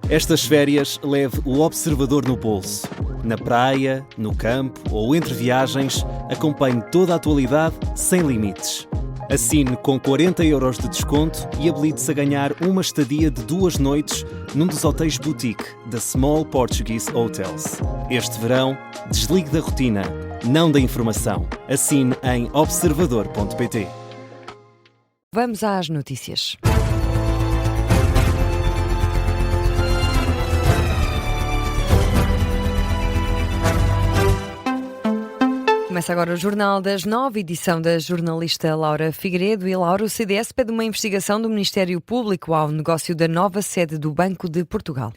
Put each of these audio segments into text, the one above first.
Estas férias leve o observador no bolso. Na praia, no campo ou entre viagens, acompanhe toda a atualidade sem limites. Assine com 40€ de desconto e habilite-se a ganhar uma estadia de 2 noites num dos hotéis boutique da Small Portuguese Hotels. Este verão, desligue da rotina, não da informação. Assine em observador.pt. Vamos às notícias. Começa agora o Jornal das 9, edição da jornalista Laura Figueiredo. E Laura, o CDS pede uma investigação do Ministério Público ao negócio da nova sede do Banco de Portugal.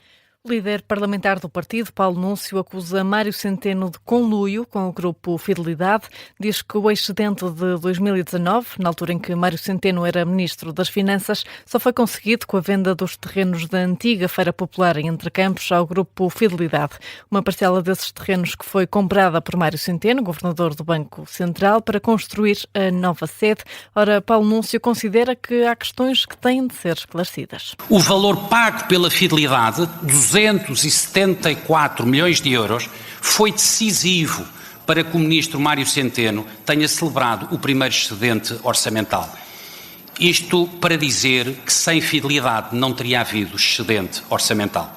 O líder parlamentar do partido, Paulo Núncio, acusa Mário Centeno de conluio com o grupo Fidelidade. Diz que o excedente de 2019, na altura em que Mário Centeno era ministro das Finanças, só foi conseguido com a venda dos terrenos da antiga Feira Popular em Entrecampos ao grupo Fidelidade. Uma parcela desses terrenos que foi comprada por Mário Centeno, governador do Banco Central, para construir a nova sede. Ora, Paulo Núncio considera que há questões que têm de ser esclarecidas. O valor pago pela Fidelidade, 274 milhões de euros, foi decisivo para que o ministro Mário Centeno tenha celebrado o primeiro excedente orçamental. Isto para dizer que sem Fidelidade não teria havido excedente orçamental.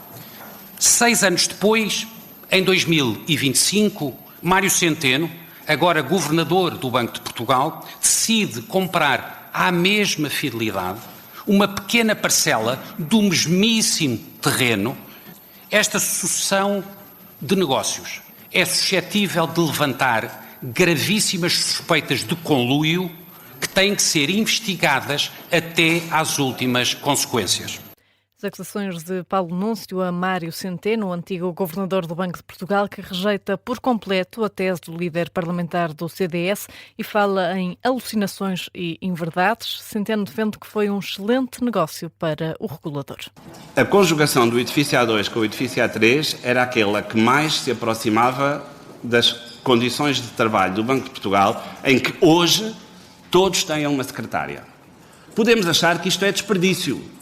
6 anos depois, em 2025, Mário Centeno, agora governador do Banco de Portugal, decide comprar à mesma Fidelidade uma pequena parcela do mesmíssimo terreno. Esta sucessão de negócios é suscetível de levantar gravíssimas suspeitas de conluio que têm que ser investigadas até às últimas consequências. As acusações de Paulo Núncio a Mário Centeno, o antigo governador do Banco de Portugal, que rejeita por completo a tese do líder parlamentar do CDS e fala em alucinações e inverdades. Centeno defende que foi um excelente negócio para o regulador. A conjugação do edifício A2 com o edifício A3 era aquela que mais se aproximava das condições de trabalho do Banco de Portugal, em que hoje todos têm uma secretária. Podemos achar que isto é desperdício,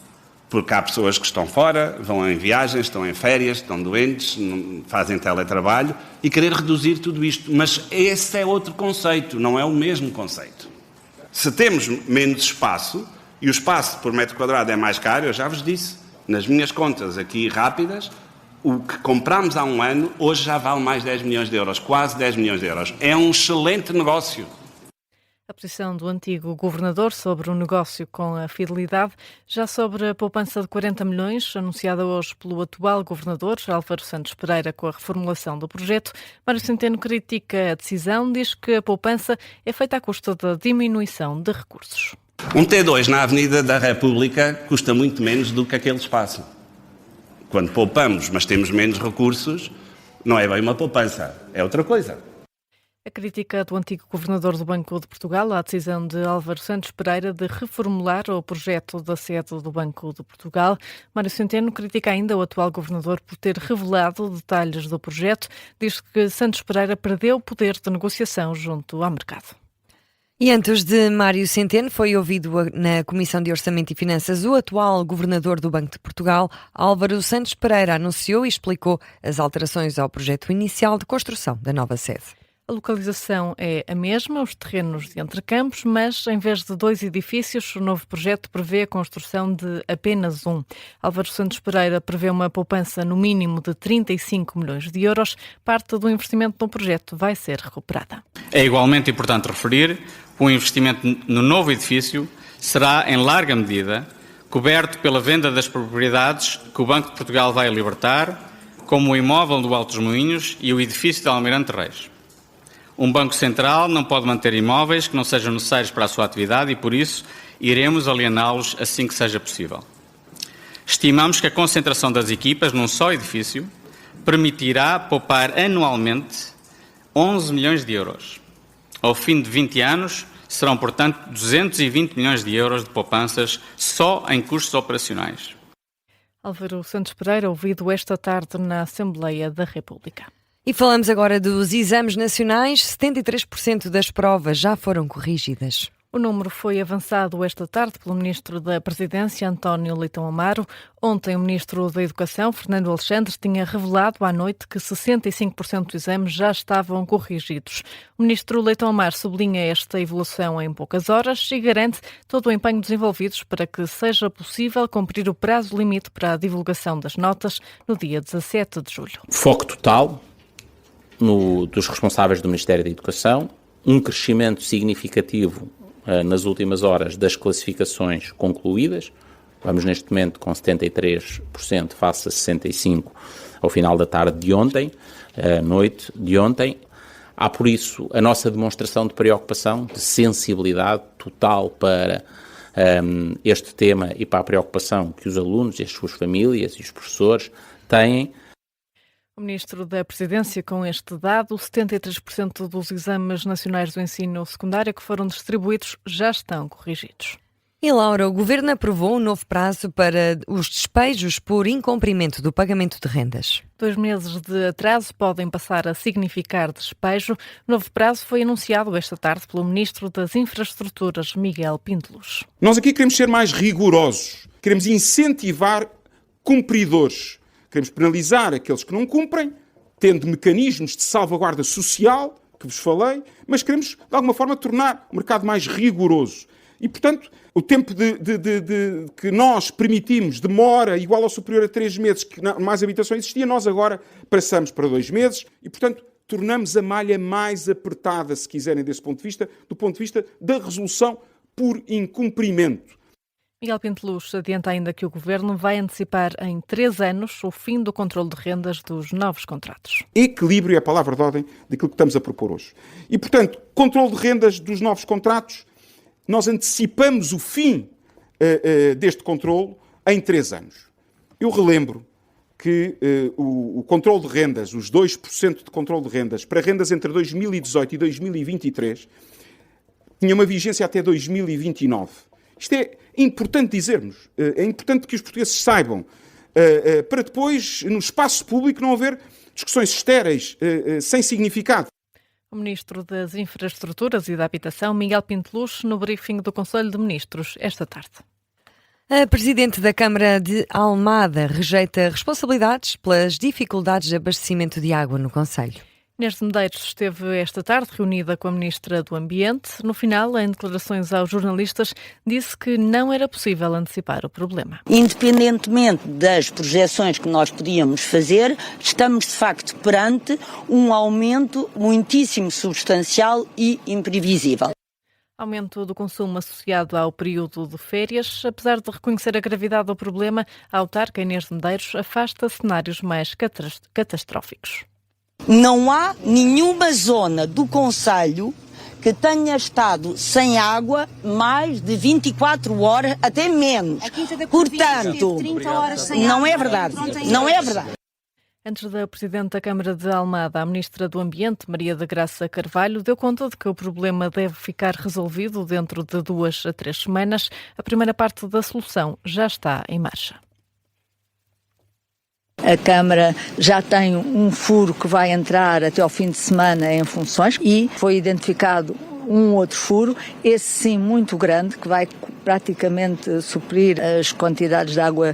porque há pessoas que estão fora, vão em viagens, estão em férias, estão doentes, fazem teletrabalho e querer reduzir tudo isto. Mas esse é outro conceito, não é o mesmo conceito. Se temos menos espaço, e o espaço por metro quadrado é mais caro, eu já vos disse, nas minhas contas aqui rápidas, o que comprámos há um ano, hoje já vale mais 10 milhões de euros, quase 10 milhões de euros. É um excelente negócio. A posição do antigo governador sobre o negócio com a Fidelidade. Já sobre a poupança de 40 milhões, anunciada hoje pelo atual governador, Álvaro Santos Pereira, com a reformulação do projeto, Mário Centeno critica a decisão, diz que a poupança é feita à custa da diminuição de recursos. Um T2 na Avenida da República custa muito menos do que aquele espaço. Quando poupamos, mas temos menos recursos, não é bem uma poupança, é outra coisa. A crítica do antigo governador do Banco de Portugal à decisão de Álvaro Santos Pereira de reformular o projeto da sede do Banco de Portugal. Mário Centeno critica ainda o atual governador por ter revelado detalhes do projeto. Diz que Santos Pereira perdeu o poder de negociação junto ao mercado. E antes de Mário Centeno, foi ouvido na Comissão de Orçamento e Finanças o atual governador do Banco de Portugal, Álvaro Santos Pereira, anunciou e explicou as alterações ao projeto inicial de construção da nova sede. A localização é a mesma, os terrenos de Entrecampos, mas em vez de 2 edifícios, o novo projeto prevê a construção de apenas um. Álvaro Santos Pereira prevê uma poupança no mínimo de 35 milhões de euros. Parte do investimento no projeto vai ser recuperada. É igualmente importante referir que o investimento no novo edifício será, em larga medida, coberto pela venda das propriedades que o Banco de Portugal vai libertar, como o imóvel do Alto dos Moinhos e o edifício de Almirante Reis. Um Banco Central não pode manter imóveis que não sejam necessários para a sua atividade e, por isso, iremos aliená-los assim que seja possível. Estimamos que a concentração das equipas num só edifício permitirá poupar anualmente 11 milhões de euros. Ao fim de 20 anos, serão, portanto, 220 milhões de euros de poupanças só em custos operacionais. Álvaro Santos Pereira, ouvido esta tarde na Assembleia da República. E falamos agora dos exames nacionais. 73% das provas já foram corrigidas. O número foi avançado esta tarde pelo Ministro da Presidência, António Leitão Amaro. Ontem, o Ministro da Educação, Fernando Alexandre, tinha revelado à noite que 65% dos exames já estavam corrigidos. O Ministro Leitão Amaro sublinha esta evolução em poucas horas e garante todo o empenho dos envolvidos para que seja possível cumprir o prazo limite para a divulgação das notas no dia 17 de julho. Foco total dos responsáveis do Ministério da Educação, um crescimento significativo nas últimas horas das classificações concluídas. Vamos neste momento com 73% face a 65% ao final da tarde de ontem, noite de ontem. Há por isso a nossa demonstração de preocupação, de sensibilidade total para este tema e para a preocupação que os alunos e as suas famílias e os professores têm. O Ministro da Presidência, com este dado, 73% dos exames nacionais do ensino secundário que foram distribuídos já estão corrigidos. E Laura, o Governo aprovou um novo prazo para os despejos por incumprimento do pagamento de rendas. 2 meses de atraso podem passar a significar despejo. O novo prazo foi anunciado esta tarde pelo Ministro das Infraestruturas, Miguel Pinteluz. Nós aqui queremos ser mais rigorosos, queremos incentivar cumpridores. Queremos penalizar aqueles que não cumprem, tendo mecanismos de salvaguarda social, que vos falei, mas queremos, de alguma forma, tornar o mercado mais rigoroso. E, portanto, o tempo que nós permitimos de mora igual ou superior a 3 meses, que mais habitação existia, nós agora passamos para 2 meses e, portanto, tornamos a malha mais apertada, se quiserem, desse ponto de vista, do ponto de vista da resolução por incumprimento. Miguel Pinteluz adianta ainda que o Governo vai antecipar em 3 anos o fim do controle de rendas dos novos contratos. Equilíbrio é a palavra de ordem daquilo que estamos a propor hoje. E, portanto, controle de rendas dos novos contratos, nós antecipamos o fim deste controle em 3 anos. Eu relembro que o controle de rendas, os 2% de controle de rendas, para rendas entre 2018 e 2023, tinha uma vigência até 2029. Isto é importante dizermos, é importante que os portugueses saibam, para depois, no espaço público, não haver discussões estéreis, sem significado. O Ministro das Infraestruturas e da Habitação, Miguel Pinteluz, no briefing do Conselho de Ministros esta tarde. A Presidente da Câmara de Almada rejeita responsabilidades pelas dificuldades de abastecimento de água no concelho. Inês de Medeiros esteve esta tarde reunida com a Ministra do Ambiente. No final, em declarações aos jornalistas, disse que não era possível antecipar o problema. Independentemente das projeções que nós podíamos fazer, estamos de facto perante um aumento muitíssimo substancial e imprevisível. Aumento do consumo associado ao período de férias. Apesar de reconhecer a gravidade do problema, a autarca Inês de Medeiros afasta cenários mais catastróficos. Não há nenhuma zona do concelho que tenha estado sem água mais de 24 horas, até menos. Portanto, não é verdade. Não é verdade. Antes da Presidente da Câmara de Almada, a Ministra do Ambiente, Maria da Graça Carvalho, deu conta de que o problema deve ficar resolvido dentro de 2 a 3 semanas. A primeira parte da solução já está em marcha. A Câmara já tem um furo que vai entrar até ao fim de semana em funções e foi identificado um outro furo, esse sim muito grande, que vai praticamente suprir as quantidades de água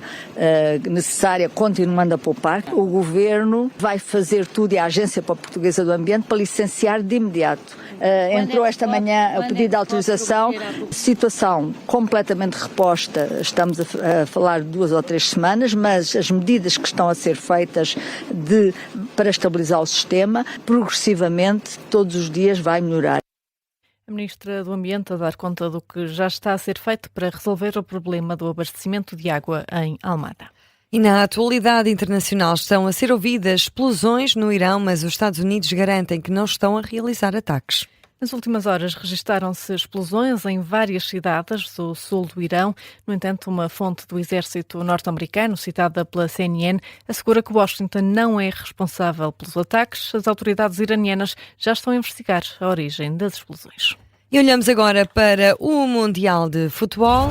necessária, continuando a poupar. O Governo vai fazer tudo, e a Agência Portuguesa do Ambiente, para licenciar de imediato. Entrou esta manhã a pedido de autorização, situação completamente reposta, estamos a falar de 2 ou 3 semanas, mas as medidas que estão a ser feitas para estabilizar o sistema, progressivamente, todos os dias vai melhorar. A Ministra do Ambiente a dar conta do que já está a ser feito para resolver o problema do abastecimento de água em Almada. E na atualidade internacional estão a ser ouvidas explosões no Irão, mas os Estados Unidos garantem que não estão a realizar ataques. Nas últimas horas registaram-se explosões em várias cidades do sul do Irão. No entanto, uma fonte do exército norte-americano, citada pela CNN, assegura que Washington não é responsável pelos ataques. As autoridades iranianas já estão a investigar a origem das explosões. E olhamos agora para o Mundial de Futebol.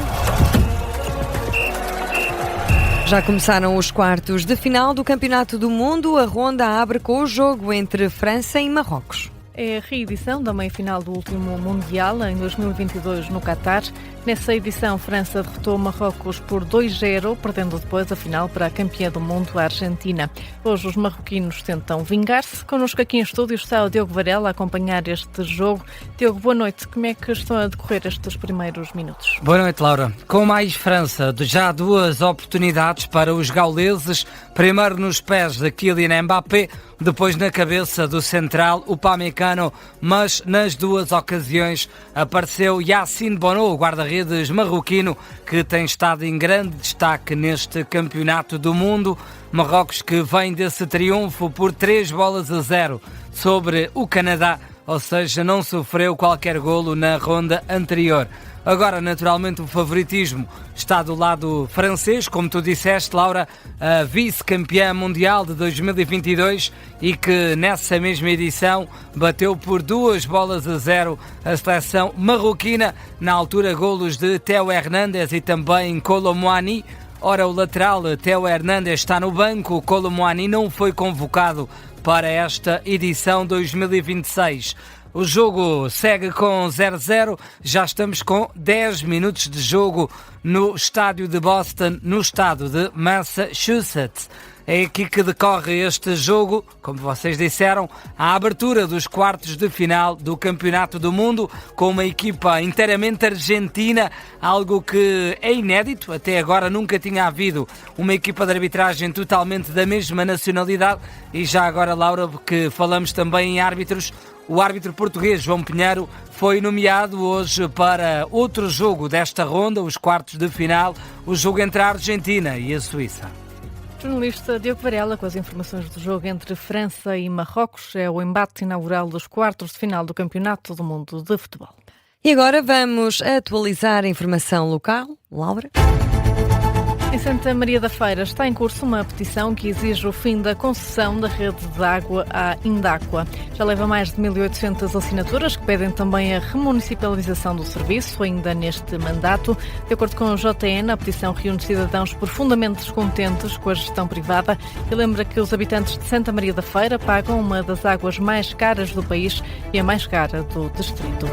Já começaram os quartos de final do Campeonato do Mundo. A ronda abre com o jogo entre França e Marrocos. é a reedição da meia-final do último Mundial, em 2022, no Qatar. Nessa edição, França derrotou Marrocos por 2-0, perdendo depois a final para a campeã do mundo, a Argentina. Hoje os marroquinos tentam vingar-se. Connosco aqui em estúdio está o Diogo Varela a acompanhar este jogo. Diogo, boa noite. Como é que estão a decorrer estes primeiros minutos? Boa noite, Laura. Com mais França, já 2 oportunidades para os gauleses. Primeiro nos pés de Kylian Mbappé, depois na cabeça do central Upamecano, mas nas 2 ocasiões apareceu Yassine Bono, o guarda-redes marroquino, que tem estado em grande destaque neste campeonato do mundo. Marrocos que vem desse triunfo por 3-0 sobre o Canadá, ou seja, não sofreu qualquer golo na ronda anterior. Agora, naturalmente, o favoritismo está do lado francês, como tu disseste, Laura, a vice-campeã mundial de 2022 e que nessa mesma edição bateu por 2-0 a seleção marroquina, na altura golos de Théo Hernandes e também Kolo Muani. Ora, o lateral Théo Hernandes está no banco, o Kolo Muani não foi convocado para esta edição 2026. O jogo segue com 0-0, já estamos com 10 minutos de jogo no estádio de Boston, no estado de Massachusetts. É aqui que decorre este jogo, como vocês disseram, a abertura dos quartos de final do Campeonato do Mundo, com uma equipa inteiramente argentina, algo que é inédito, até agora nunca tinha havido uma equipa de arbitragem totalmente da mesma nacionalidade. E já agora, Laura, que falamos também em árbitros, o árbitro português João Pinheiro foi nomeado hoje para outro jogo desta ronda, os quartos de final, o jogo entre a Argentina e a Suíça. Jornalista Diogo Varela com as informações do jogo entre França e Marrocos. É o embate inaugural dos quartos de final do Campeonato do Mundo de Futebol. E agora vamos atualizar a informação local. Laura? Em Santa Maria da Feira está em curso uma petição que exige o fim da concessão da rede de água à Indáqua. Já leva mais de 1.800 assinaturas que pedem também a remunicipalização do serviço, ainda neste mandato. De acordo com o JN, a petição reúne cidadãos profundamente descontentes com a gestão privada e lembra que os habitantes de Santa Maria da Feira pagam uma das águas mais caras do país e a mais cara do distrito.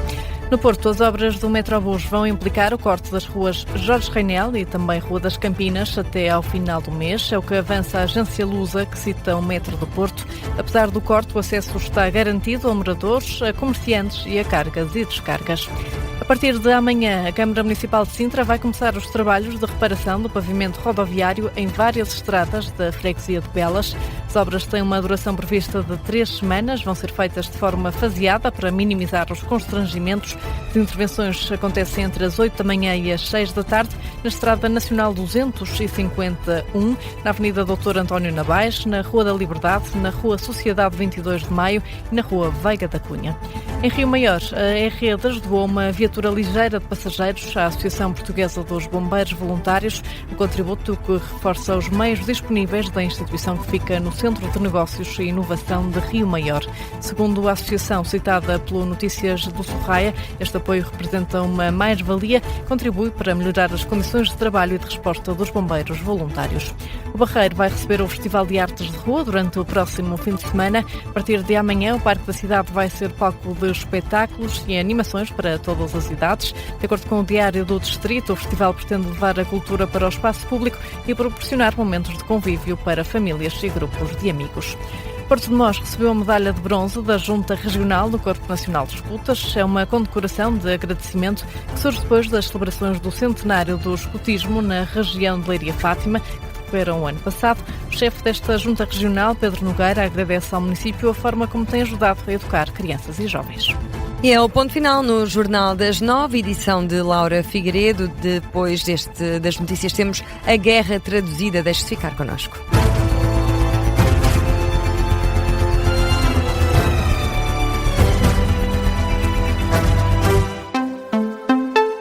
No Porto, as obras do Metrobus vão implicar o corte das ruas Jorge Reinel e também Rua das Campinas até ao final do mês. É o que avança a agência Lusa, que cita o Metro do Porto. Apesar do corte, o acesso está garantido a moradores, a comerciantes e a cargas e descargas. A partir de amanhã, a Câmara Municipal de Sintra vai começar os trabalhos de reparação do pavimento rodoviário em várias estradas da freguesia de Belas. As obras têm uma duração prevista de 3 semanas, vão ser feitas de forma faseada para minimizar os constrangimentos. As intervenções acontecem entre as 8 da manhã e as 6 da tarde na Estrada Nacional 251, na Avenida Doutor António Nabais, na Rua da Liberdade, na Rua Sociedade 22 de Maio e na Rua Veiga da Cunha. Em Rio Maior, a R-Redes doou uma viatura ligeira de passageiros à Associação Portuguesa dos Bombeiros Voluntários, um contributo que reforça os meios disponíveis da instituição que fica no Centro de Negócios e Inovação de Rio Maior. Segundo a associação citada pelo Notícias do Sorraia, este apoio representa uma mais-valia que contribui para melhorar as condições de trabalho e de resposta dos bombeiros voluntários. O Barreiro vai receber o Festival de Artes de Rua durante o próximo fim de semana. A partir de amanhã, o Parque da Cidade vai ser palco de espetáculos e animações para todas as idades. De acordo com o Diário do Distrito, o festival pretende levar a cultura para o espaço público e proporcionar momentos de convívio para famílias e grupos de amigos. Porto de Mós recebeu a medalha de bronze da Junta Regional do Corpo Nacional de Escutas. É uma condecoração de agradecimento que surge depois das celebrações do centenário do escutismo na região de Leiria Fátima, que decorreram o ano passado. O chefe desta Junta Regional, Pedro Nogueira, agradece ao município a forma como tem ajudado a educar crianças e jovens. E é o ponto final no Jornal das 9, edição de Laura Figueiredo. Depois das notícias temos a Guerra Traduzida. Deixe-se ficar connosco.